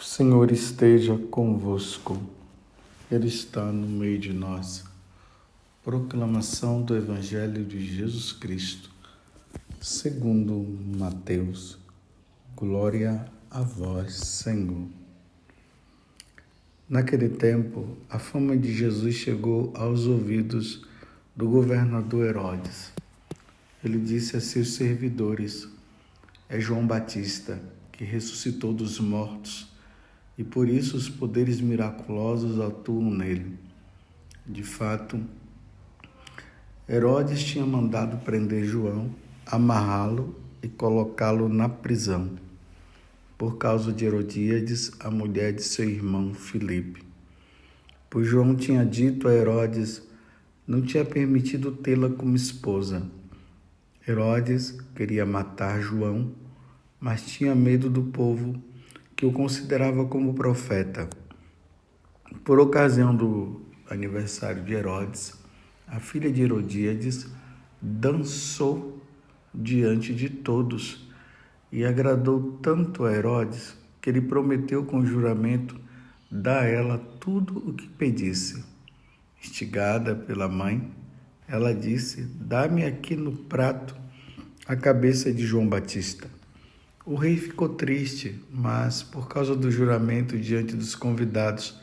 Senhor esteja convosco, Ele está no meio de nós. Proclamação do Evangelho de Jesus Cristo, segundo Mateus. Glória a vós, Senhor. Naquele tempo, a fama de Jesus chegou aos ouvidos do governador Herodes. Ele disse a seus servidores: é João Batista, que ressuscitou dos mortos, e por isso os poderes miraculosos atuam nele. De fato, Herodes tinha mandado prender João, amarrá-lo e colocá-lo na prisão, por causa de Herodíades, a mulher de seu irmão Filipe. Pois João tinha dito a Herodes, não tinha permitido tê-la como esposa. Herodes queria matar João, mas tinha medo do povo, que o considerava como profeta. Por ocasião do aniversário de Herodes, a filha de Herodíades dançou diante de todos e agradou tanto a Herodes que ele prometeu com juramento dar a ela tudo o que pedisse. Instigada pela mãe, ela disse: dá-me aqui no prato a cabeça de João Batista. O rei ficou triste, mas, por causa do juramento diante dos convidados,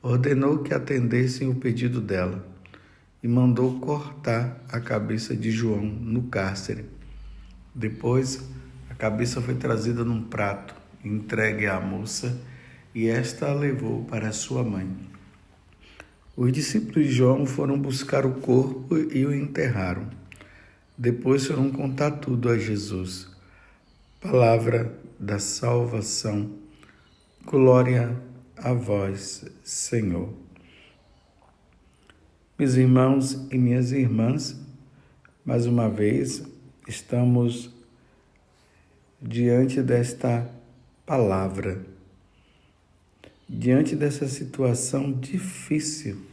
ordenou que atendessem o pedido dela e mandou cortar a cabeça de João no cárcere. Depois, a cabeça foi trazida num prato, entregue à moça, e esta a levou para sua mãe. Os discípulos de João foram buscar o corpo e o enterraram. Depois foram contar tudo a Jesus. Palavra da salvação. Glória a vós, Senhor. Meus irmãos e minhas irmãs, mais uma vez estamos diante desta palavra, diante dessa situação difícil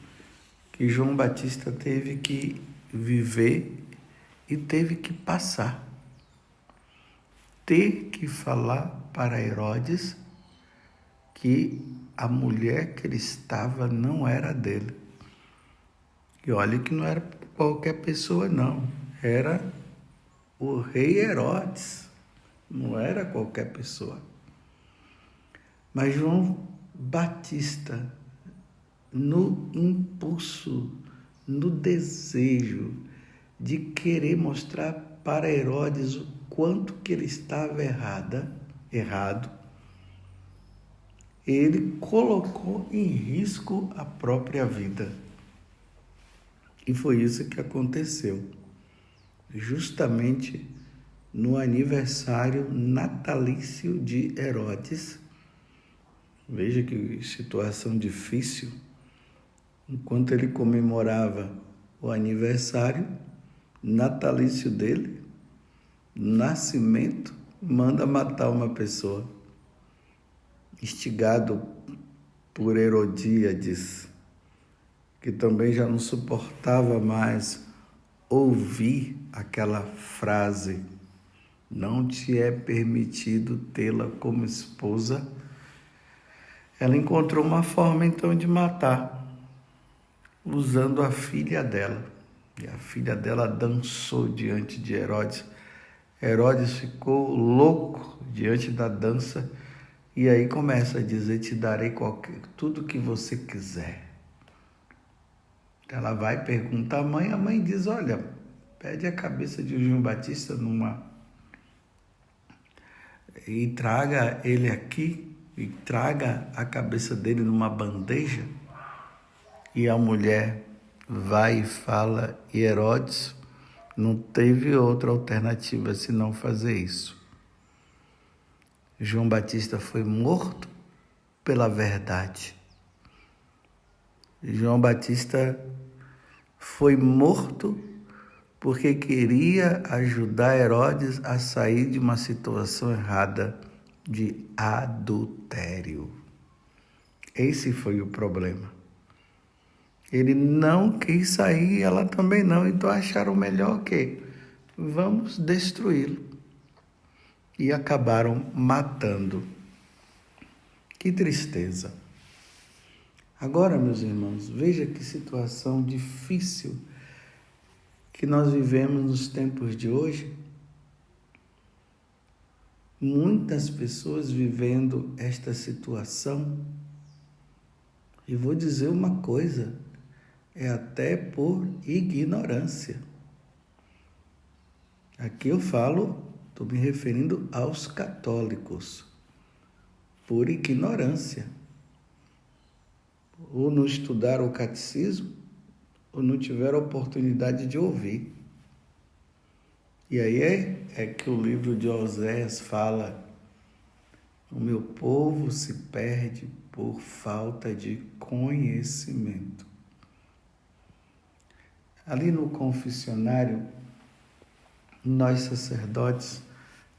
que João Batista teve que viver e teve que passar. Ter que falar para Herodes que a mulher que ele estava não era dele. E olha que não era qualquer pessoa, não. Era o rei Herodes. Não era qualquer pessoa. Mas João Batista, no impulso, no desejo de querer mostrar para Herodes o quanto que ele estava errado, ele colocou em risco a própria vida. E foi isso que aconteceu. Justamente no aniversário natalício de Herodes. Veja que situação difícil. Enquanto ele comemorava o aniversário natalício dele, nascimento, manda matar uma pessoa. Instigado por Herodíades, que também já não suportava mais ouvir aquela frase: não te é permitido tê-la como esposa. Ela encontrou uma forma então de matar, usando a filha dela. E a filha dela dançou diante de Herodes. Herodes ficou louco diante da dança e aí começa a dizer: te darei tudo que você quiser. Ela vai perguntar à mãe, a mãe diz: olha, pede a cabeça de João Batista e traga ele aqui, e traga a cabeça dele numa bandeja. E a mulher vai e fala, e Herodes não teve outra alternativa senão fazer isso. João Batista foi morto pela verdade. João Batista foi morto porque queria ajudar Herodes a sair de uma situação errada de adultério. Esse foi o problema. Ele não quis sair, ela também não. Então acharam melhor que vamos destruí-lo. E acabaram matando. Que tristeza. Agora, meus irmãos, veja que situação difícil que nós vivemos nos tempos de hoje. Muitas pessoas vivendo esta situação. E vou dizer uma coisa, é até por ignorância. Aqui eu estou me referindo aos católicos, por ignorância. Ou não estudaram o catecismo, ou não tiveram a oportunidade de ouvir. E aí é que o livro de Oséias fala: o meu povo se perde por falta de conhecimento. Ali no confessionário, nós sacerdotes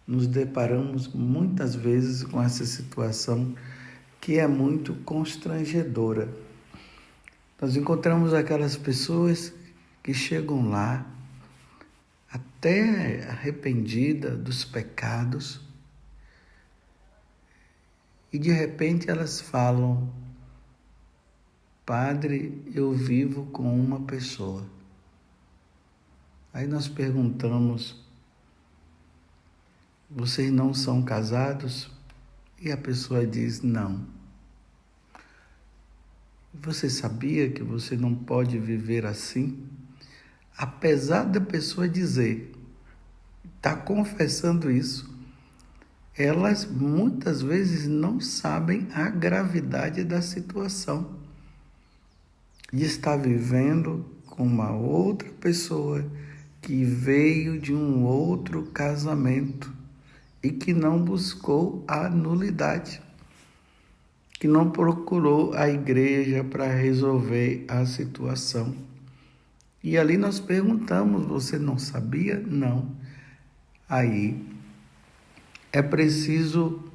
nos deparamos muitas vezes com essa situação que é muito constrangedora. Nós encontramos aquelas pessoas que chegam lá até arrependida dos pecados e de repente elas falam: Padre, eu vivo com uma pessoa. Aí nós perguntamos: vocês não são casados? E a pessoa diz: não. Você sabia que você não pode viver assim? Apesar da pessoa dizer, está confessando isso, elas muitas vezes não sabem a gravidade da situação de estar vivendo com uma outra pessoa que veio de um outro casamento e que não buscou a nulidade, que não procurou a igreja para resolver a situação. E ali nós perguntamos: você não sabia? Não. Aí é preciso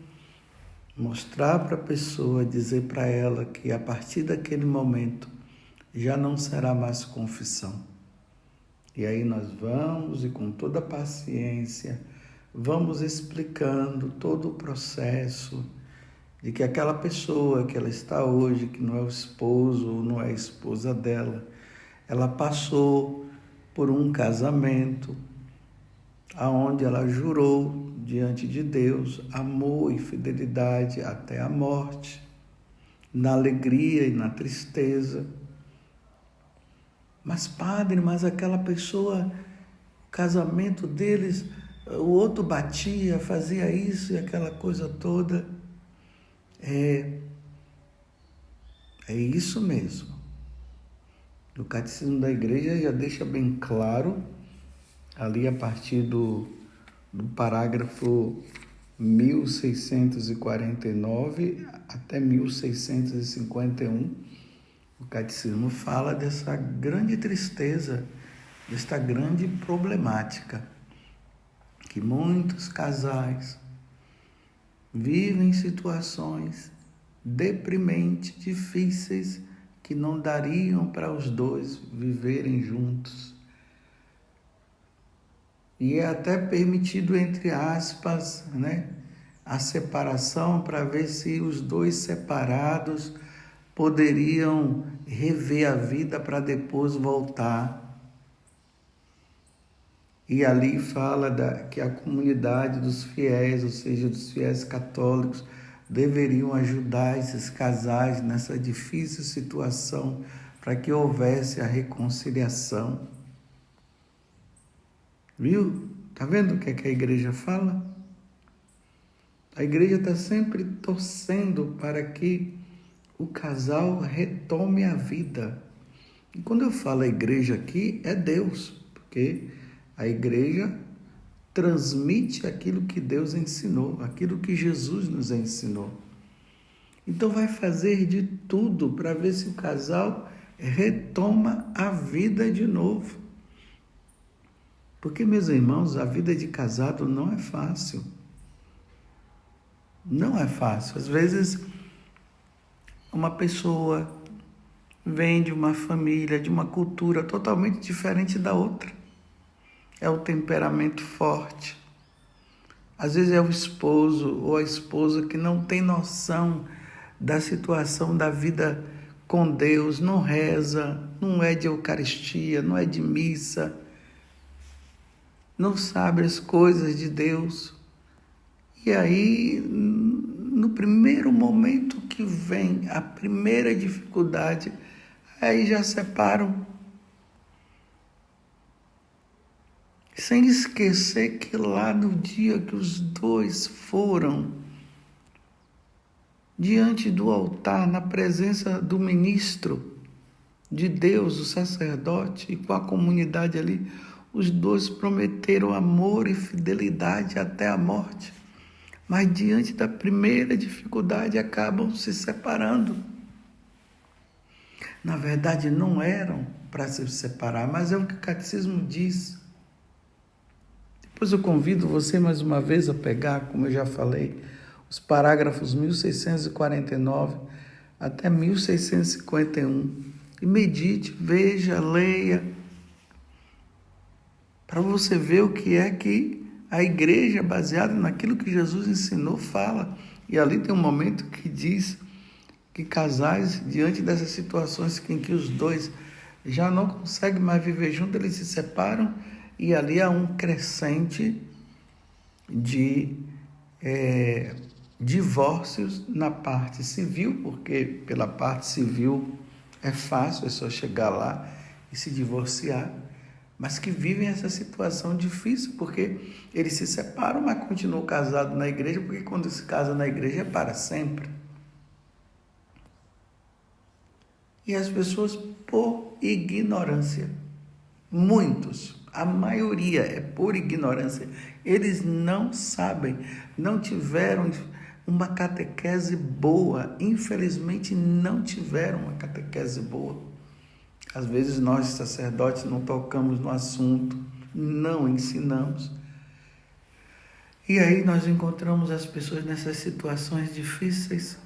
mostrar para a pessoa, dizer para ela que a partir daquele momento já não será mais confissão. E aí nós vamos, e com toda paciência, vamos explicando todo o processo de que aquela pessoa que ela está hoje, que não é o esposo ou não é a esposa dela, ela passou por um casamento aonde ela jurou diante de Deus amor e fidelidade até a morte, na alegria e na tristeza. Mas padre, aquela pessoa, o casamento deles, o outro batia, fazia isso e aquela coisa toda. É isso mesmo. O Catecismo da Igreja já deixa bem claro, ali a partir do parágrafo 1649 até 1651, o Catecismo fala dessa grande tristeza, desta grande problemática, que muitos casais vivem situações deprimentes, difíceis, que não dariam para os dois viverem juntos. E é até permitido, entre aspas, a separação, para ver se os dois separados poderiam rever a vida para depois voltar. E ali fala que a comunidade dos fiéis, ou seja, dos fiéis católicos, deveriam ajudar esses casais nessa difícil situação para que houvesse a reconciliação. Viu? Está vendo o que a igreja fala? A igreja está sempre torcendo para que o casal retome a vida. E quando eu falo a igreja aqui, é Deus, porque a igreja transmite aquilo que Deus ensinou, aquilo que Jesus nos ensinou. Então vai fazer de tudo para ver se o casal retoma a vida de novo. Porque, meus irmãos, a vida de casado não é fácil. Não é fácil. Às vezes, uma pessoa vem de uma família, de uma cultura totalmente diferente da outra. É o temperamento forte. Às vezes é o esposo ou a esposa que não tem noção da situação da vida com Deus, não reza, não é de Eucaristia, não é de missa, não sabe as coisas de Deus. E aí, no primeiro momento que vem a primeira dificuldade, aí já separam. Sem esquecer que lá no dia que os dois foram diante do altar, na presença do ministro de Deus, o sacerdote, e com a comunidade ali, os dois prometeram amor e fidelidade até a morte. Mas diante da primeira dificuldade acabam se separando. Na verdade, não eram para se separar, mas é o que o catecismo diz. Depois eu convido você mais uma vez a pegar, como eu já falei, os parágrafos 1649 até 1651 e medite, veja, leia, para você ver o que é que a igreja, baseada naquilo que Jesus ensinou, fala. E ali tem um momento que diz que casais, diante dessas situações em que os dois já não conseguem mais viver juntos, eles se separam, e ali há um crescente de divórcios na parte civil, porque pela parte civil é fácil, é só chegar lá e se divorciar, mas que vivem essa situação difícil, porque eles se separam, mas continuam casados na igreja, porque quando se casa na igreja é para sempre. E as pessoas, por ignorância, muitos, a maioria é por ignorância, eles não sabem, não tiveram uma catequese boa, infelizmente não tiveram uma catequese boa. Às vezes nós, sacerdotes, não tocamos no assunto, não ensinamos. E aí nós encontramos as pessoas nessas situações difíceis.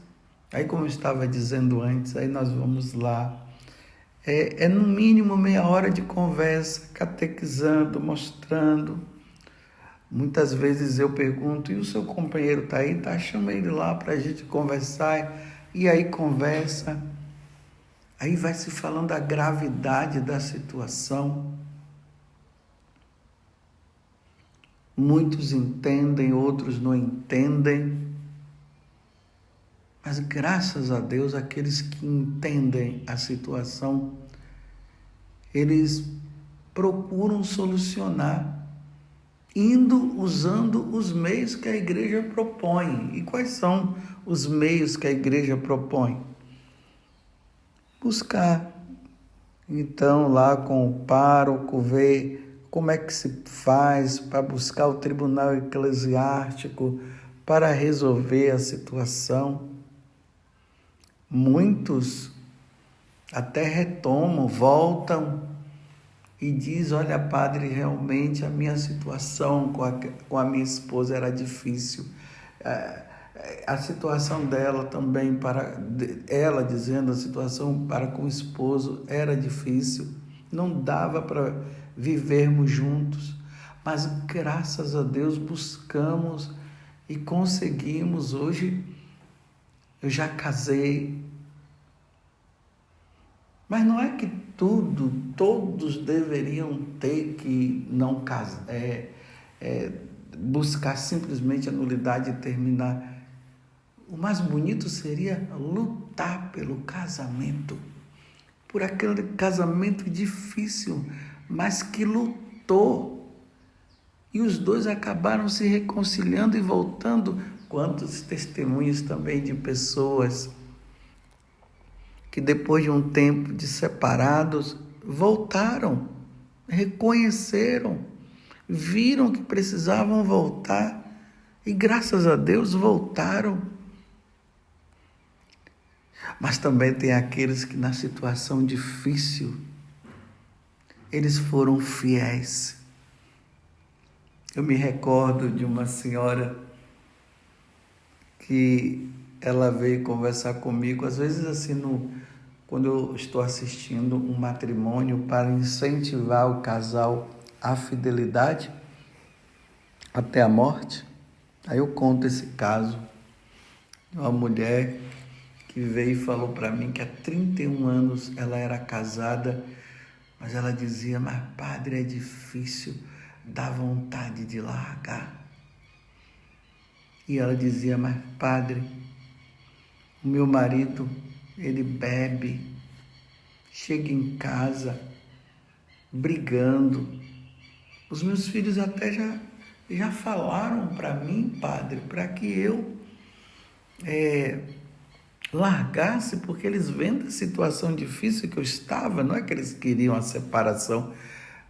Aí, como eu estava dizendo antes, aí nós vamos lá. É no mínimo meia hora de conversa, catequizando, mostrando. Muitas vezes eu pergunto, e o seu companheiro está aí? Tá, chama ele lá para a gente conversar. E aí conversa. Aí vai se falando da gravidade da situação. Muitos entendem, outros não entendem. Mas graças a Deus, aqueles que entendem a situação, eles procuram solucionar, usando os meios que a igreja propõe. E quais são os meios que a igreja propõe? Buscar, então, lá com o pároco, ver como é que se faz para buscar o tribunal eclesiástico para resolver a situação. Muitos até retomam, voltam e diz: olha, padre, realmente a minha situação com a minha esposa era difícil. A situação dela também, ela dizendo, a situação para com o esposo era difícil, não dava para vivermos juntos, mas graças a Deus buscamos e conseguimos. Hoje eu já casei, mas não é que todos deveriam ter que não casar, buscar simplesmente a nulidade e terminar. O mais bonito seria lutar pelo casamento, por aquele casamento difícil, mas que lutou. E os dois acabaram se reconciliando e voltando. Quantos testemunhos também de pessoas que depois de um tempo de separados, voltaram, reconheceram, viram que precisavam voltar e graças a Deus voltaram. Mas também tem aqueles que na situação difícil, eles foram fiéis. Eu me recordo de uma senhora que ela veio conversar comigo, às vezes assim, quando eu estou assistindo um matrimônio para incentivar o casal à fidelidade até a morte, aí eu conto esse caso de uma mulher que veio e falou para mim que há 31 anos ela era casada, mas ela dizia: mas padre, é difícil, dá vontade de largar. E ela dizia: mas padre, o meu marido, ele bebe, chega em casa brigando. Os meus filhos até já falaram para mim, padre, para que eu largasse, porque eles vendo a situação difícil que eu estava, não é que eles queriam a separação,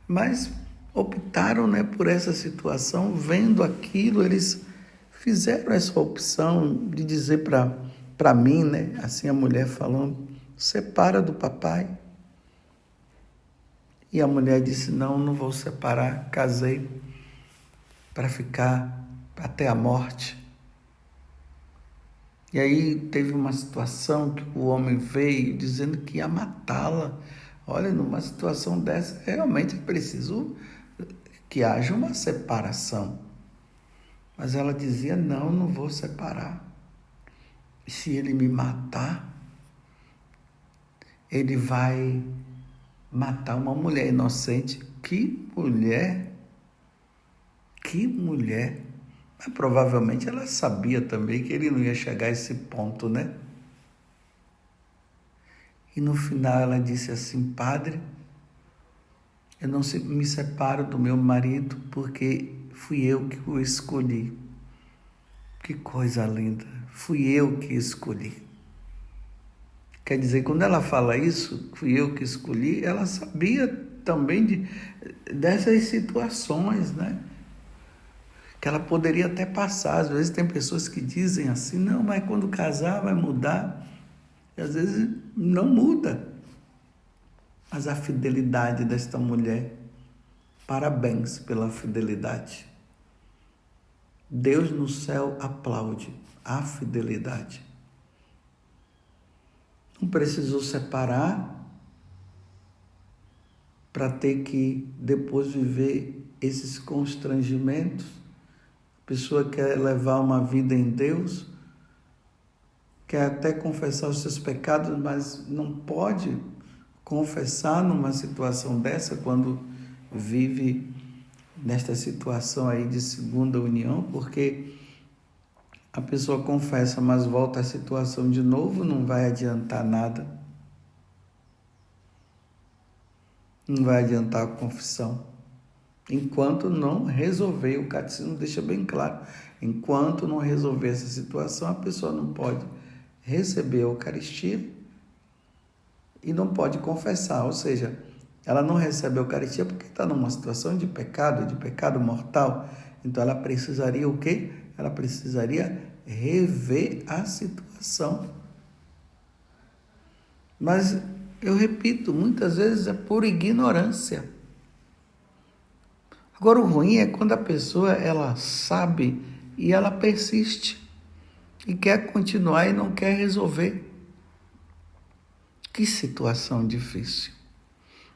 mas optaram, né, por essa situação, vendo aquilo, eles fizeram essa opção de dizer para mim, né, assim a mulher falando: separa do papai. E a mulher disse: não vou separar, casei para ficar até a morte. E aí teve uma situação que o homem veio dizendo que ia matá-la. Olha, numa situação dessa, realmente é preciso que haja uma separação. Mas ela dizia: não vou separar. Se ele me matar, ele vai matar uma mulher inocente. Que mulher! Que mulher! Mas provavelmente ela sabia também que ele não ia chegar a esse ponto, né? E no final ela disse assim: padre, eu não me separo do meu marido porque fui eu que o escolhi. Que coisa linda! Fui eu que escolhi. Quer dizer, quando ela fala isso, fui eu que escolhi, ela sabia também dessas situações, né? Que ela poderia até passar. Às vezes tem pessoas que dizem assim: não, mas quando casar vai mudar. E às vezes não muda. Mas a fidelidade desta mulher, parabéns pela fidelidade. Deus no céu aplaude a fidelidade. Não precisou separar para ter que depois viver esses constrangimentos. A pessoa quer levar uma vida em Deus, quer até confessar os seus pecados, mas não pode confessar numa situação dessa, quando vive nesta situação aí de segunda união, porque a pessoa confessa, mas volta à situação de novo, não vai adiantar nada. Não vai adiantar a confissão. Enquanto não resolver, o catecismo deixa bem claro, enquanto não resolver essa situação, a pessoa não pode receber a Eucaristia e não pode confessar, ou seja, ela não recebe a Eucaristia porque está numa situação de pecado mortal. Então ela precisaria o quê? Ela precisaria rever a situação. Mas eu repito, muitas vezes é por ignorância. Agora o ruim é quando a pessoa ela sabe e ela persiste e quer continuar e não quer resolver. Que situação difícil.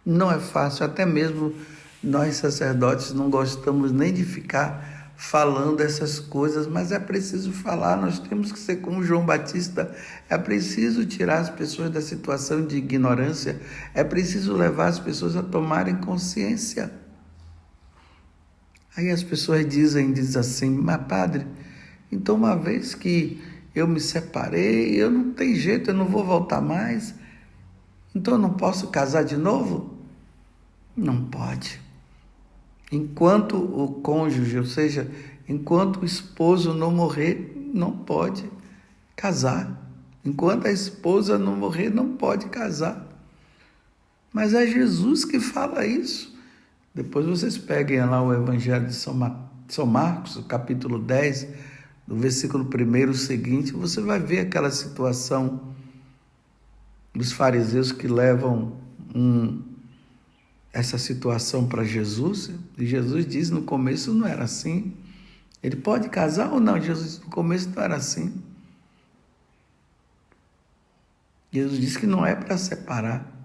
Não é fácil, até mesmo nós sacerdotes não gostamos nem de ficar falando essas coisas, mas é preciso falar. Nós temos que ser como João Batista, é preciso tirar as pessoas da situação de ignorância, é preciso levar as pessoas a tomarem consciência. Aí as pessoas dizem assim: mas padre, então uma vez que eu me separei, eu não tenho jeito, eu não vou voltar mais, então eu não posso casar de novo? Não pode. Enquanto o cônjuge, ou seja, enquanto o esposo não morrer, não pode casar. Enquanto a esposa não morrer, não pode casar. Mas é Jesus que fala isso. Depois vocês peguem lá o Evangelho de São Marcos, o capítulo 10, do versículo 1 seguinte, você vai ver aquela situação dos fariseus que levam essa situação para Jesus. E Jesus diz: no começo não era assim. Ele pode casar ou não? Jesus, no começo não era assim. Jesus disse que não é para separar.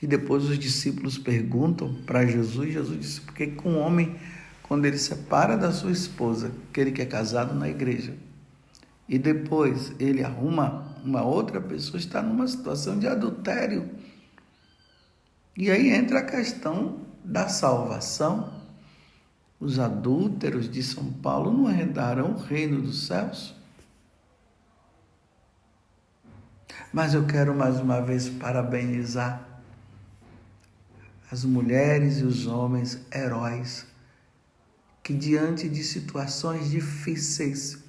E depois os discípulos perguntam para Jesus, Jesus disse: porque com o homem, quando ele separa da sua esposa, aquele que é casado na igreja, e depois ele arruma uma outra pessoa, está numa situação de adultério. E aí entra a questão da salvação. Os adúlteros de São Paulo não herdarão o reino dos céus. Mas eu quero mais uma vez parabenizar as mulheres e os homens heróis que, diante de situações difíceis,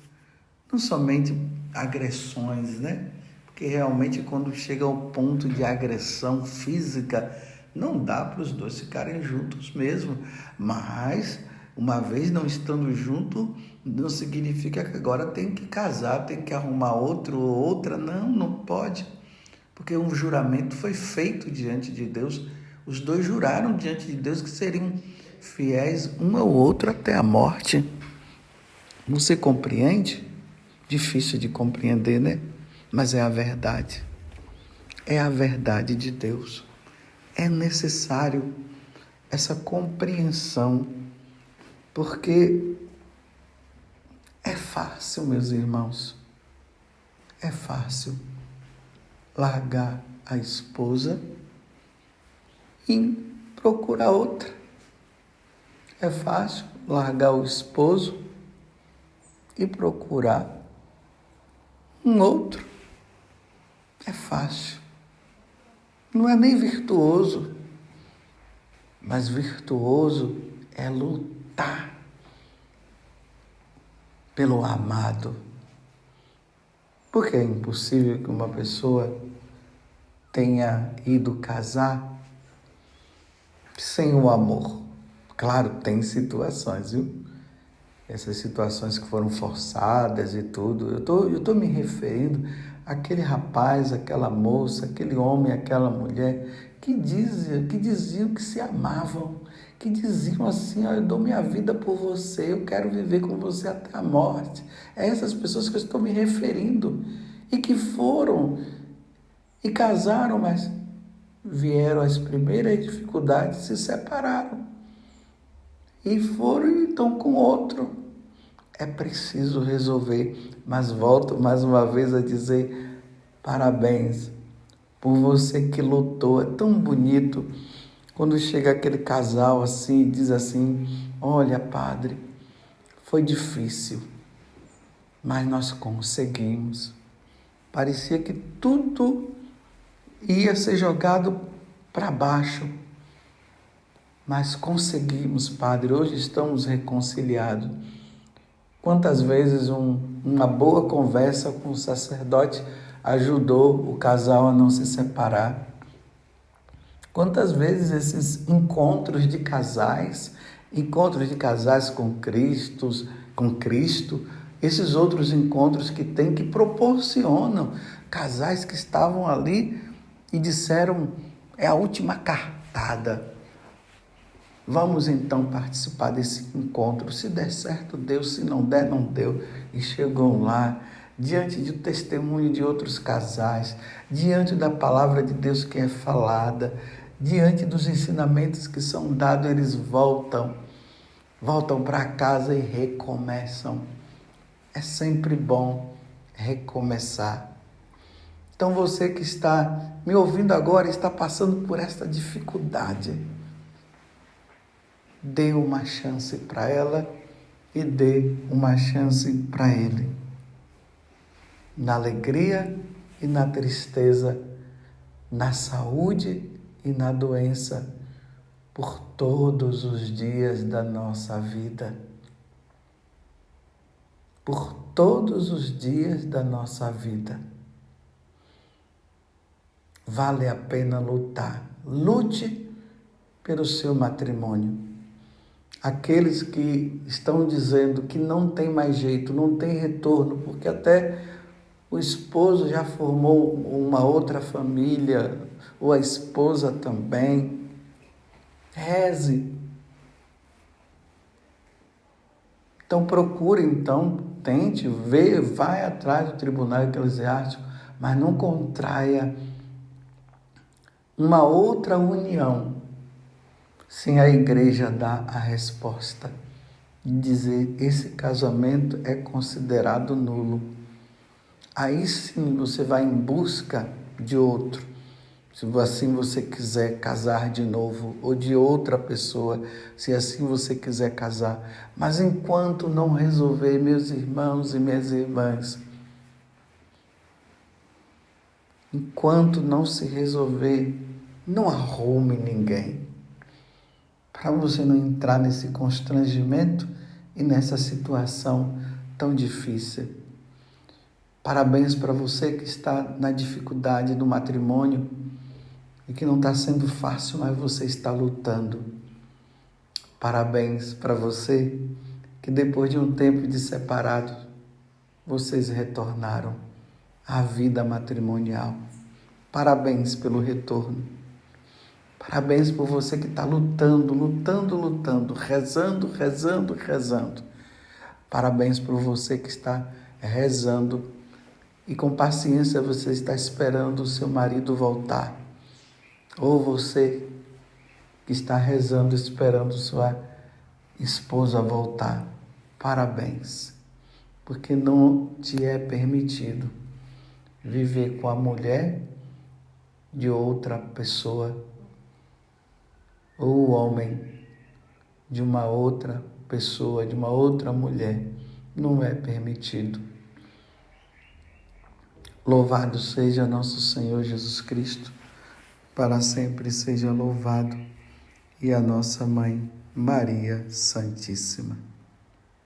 não somente agressões, né? Porque realmente quando chega ao ponto de agressão física, não dá para os dois ficarem juntos mesmo. Mas, uma vez não estando junto, não significa que agora tem que casar, tem que arrumar outro ou outra. Não, não pode. Porque um juramento foi feito diante de Deus. Os dois juraram diante de Deus que seriam fiéis um ao outro até a morte. Você compreende? Difícil de compreender, né? Mas é a verdade. É a verdade de Deus. É necessário essa compreensão, porque é fácil, meus irmãos, é fácil largar a esposa e procurar outra. É fácil largar o esposo e procurar um outro. É fácil. Não é nem virtuoso, mas virtuoso é lutar pelo amado. Porque é impossível que uma pessoa tenha ido casar sem o amor. Claro, tem situações, viu? Essas situações que foram forçadas e tudo. Eu tô me referindo àquele rapaz, aquela moça, aquele homem, aquela mulher que diziam que se amavam, que diziam assim: eu dou minha vida por você, eu quero viver com você até a morte. É essas pessoas que eu estou me referindo e que foram e casaram, mas vieram as primeiras dificuldades, se separaram e foram e estão com outro. É preciso resolver, mas volto mais uma vez a dizer parabéns por você que lutou. É tão bonito quando chega aquele casal assim e diz assim: olha, padre, foi difícil, mas nós conseguimos. Parecia que tudo ia ser jogado para baixo, mas conseguimos, padre. Hoje estamos reconciliados. Quantas vezes uma boa conversa com o sacerdote ajudou o casal a não se separar? Quantas vezes esses encontros de casais com Cristo, esses outros encontros que tem, que proporcionam casais que estavam ali e disseram: é a última cartada. Vamos então participar desse encontro. Se der certo, deu. Se não der, não deu. E chegam lá, diante do testemunho de outros casais, diante da palavra de Deus que é falada, diante dos ensinamentos que são dados, eles voltam para casa e recomeçam. É sempre bom recomeçar. Então você que está me ouvindo agora, está passando por esta dificuldade, dê uma chance para ela e dê uma chance para ele. Na alegria e na tristeza, na saúde e na doença, por todos os dias da nossa vida. Por todos os dias da nossa vida. Vale a pena lutar. Lute pelo seu matrimônio. Aqueles que estão dizendo que não tem mais jeito, não tem retorno, porque até o esposo já formou uma outra família, ou a esposa também. Reze. Então procure, tente, vai atrás do tribunal eclesiástico, mas não contraia uma outra união sem a igreja dar a resposta e dizer: esse casamento é considerado nulo. aí sim você vai em busca de outro. Se assim você quiser casar de novo, ou de outra pessoa, se assim você quiser casar. Mas enquanto não resolver, meus irmãos e minhas irmãs, enquanto não se resolver, não arrume ninguém. Para você não entrar nesse constrangimento e nessa situação tão difícil. Parabéns para você que está na dificuldade do matrimônio e que não está sendo fácil, mas você está lutando. Parabéns para você que depois de um tempo de separado, vocês retornaram à vida matrimonial. Parabéns pelo retorno. Parabéns por você que está lutando, rezando. Parabéns por você que está rezando e com paciência você está esperando o seu marido voltar. Ou você que está rezando, esperando sua esposa voltar. Parabéns, porque não te é permitido viver com a mulher de outra pessoa ou o homem de uma outra pessoa, de uma outra mulher. Não é permitido. Louvado seja nosso Senhor Jesus Cristo, para sempre seja louvado, e a nossa Mãe Maria Santíssima.